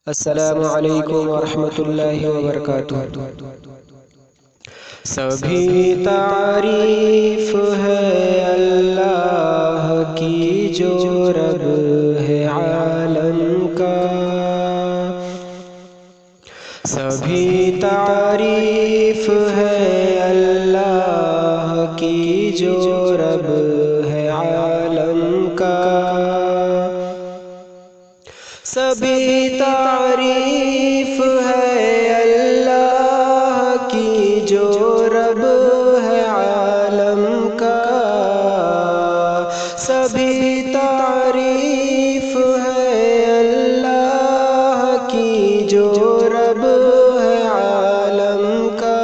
السلام علیکم ورحمۃ اللہ وبرکاتہ۔ سبھی تعریف ہے اللہ کی جو رب ہے عالم کا، سبھی تعریف ہے اللہ کی جو رب ہے عالم کا، سبھی تعریف ہے اللہ کی جو رب ہے عالم کا، سبھی تعریف ہے اللہ کی جو رب ہے عالم کا،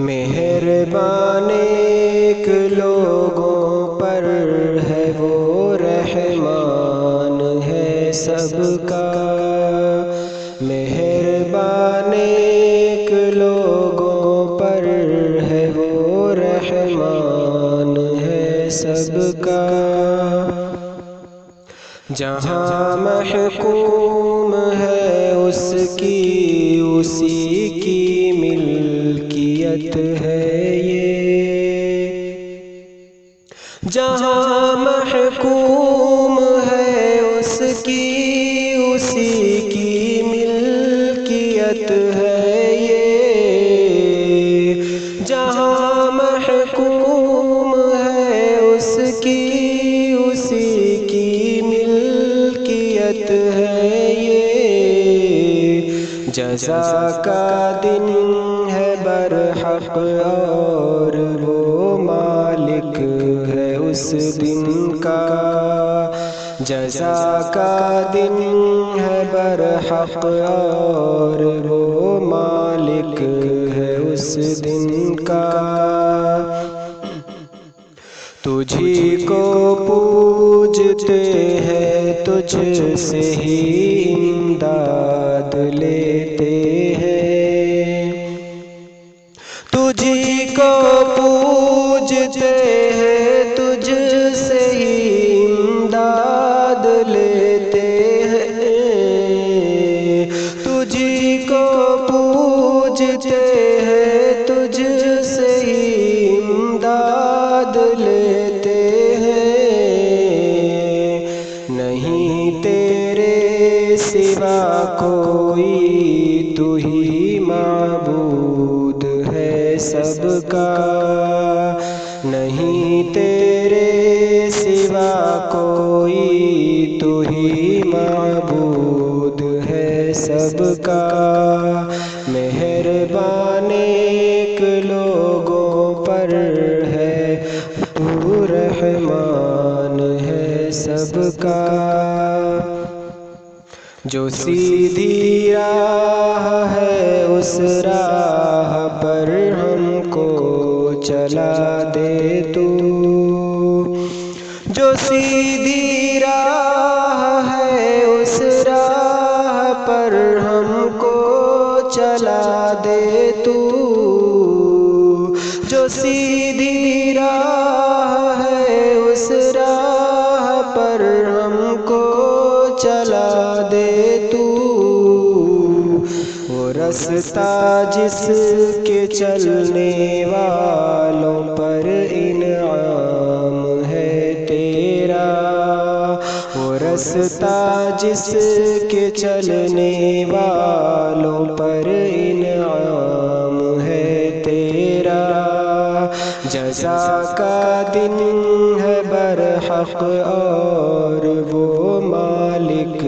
مہربان ایک لوگوں پر ہے وہ رحمان ہے سب کا، مہربان ایک لوگوں پر ہے وہ رحمان ہے سب کا، جہاں محکوم ہے اس کی اسی کی ملکیت ہے یہ، جہاں محکوم ہے اس کی اسی کی ملکیت ہے یہ، جہاں محکوم ہے اس کی اسی کی ملکیت ہے یہ، جزا کا دن ہے برحق اور وہ مالک ہے اس دن کا، جزا کا دن ہے برحق اور وہ مالک ہے اس دن کا، تجھی کو پوجتے ہیں تجھ سے ہی امداد لیتے ہیں، تجھی کو پوجتے ہیں تجھ سے ہی امداد لیتے ہیں، تجھی کو پوجتے ہیں تجھ سے ہی امداد لیتے ہیں، نہیں تیرے سوا کوئی تو ہی معبود ہے سب کا، نہیں تیرے سوا کوئی تو ہی معبود ہے سب کا، مہربان ایک لوگوں پر ہے تو رحمان ہے سب کا، جو سیدھی راہ ہے اس راہ پر ہم کو چلا دے تو، جو سیدھی راہ ہے اس راہ پر ہم کو چلا دے تو، جو سیدھی راہ ہے اس راہ پر ہم کو چلا دے تو، وہ رستہ جس کے چلنے والوں پر انعام ہے تیرا، وہ رستہ جس کے چلنے والوں پر انعام ہے تیرا، جزا کا دن ہے برحق اور وہ مالک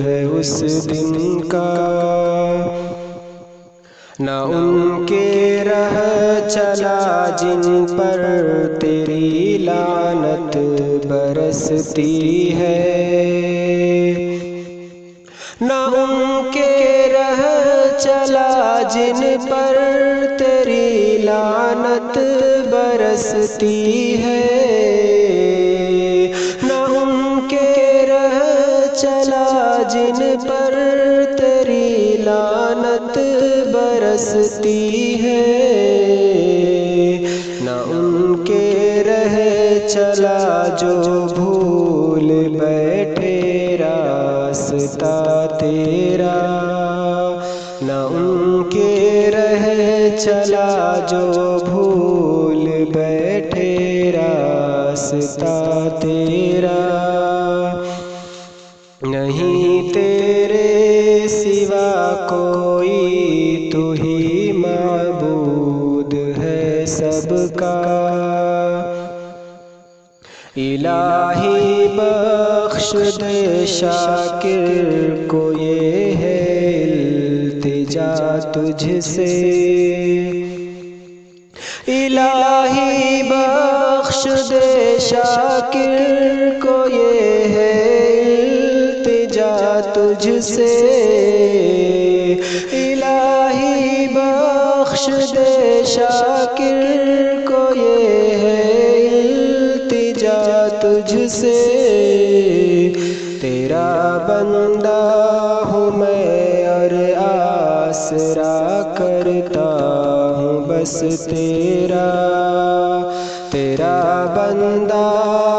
ہے اس دن کا، نہ ان کے رہ چلا جن پر تیری لعنت برستی ہے، نہ ان کے رہ چلا جن پر تیری لعنت برستی ہے، نہ ان کے رہ چلا جن پر تیری لعنت برستی ہے، نہ ان کے رہ چلا جو بھول بیٹھے راہ راستہ تیرا، نہ ان کے رہ چلا جو بھول بیٹھے راستہ تیرا، نہیں تیرے سوا کوئی، تو ہی معبود ہے سب کا۔ الہی بخش دے شاکر کو یہ ہے التجا تجھ سے، الہی بخش دے شاکر کو یہ ہے التجا تجھ سے، الہی بخش دے شاکر کو یہ ہے التجا تجھ سے، تیرا بندہ ہوں میں اور آسرا کرتا ہوں بس تیرا، تیرا بندہ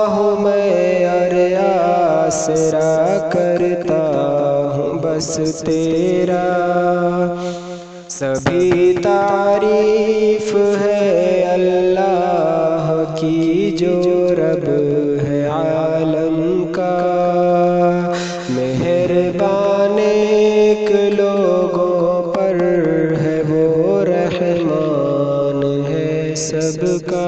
ہوں میں اور آسرا کرتا ہوں بس تیرا، سبھی تعریف ہے اللہ کی جو رب ہے عالم کا، مہربان ایک لوگوں پر ہے وہ رحمان ہے سب کا۔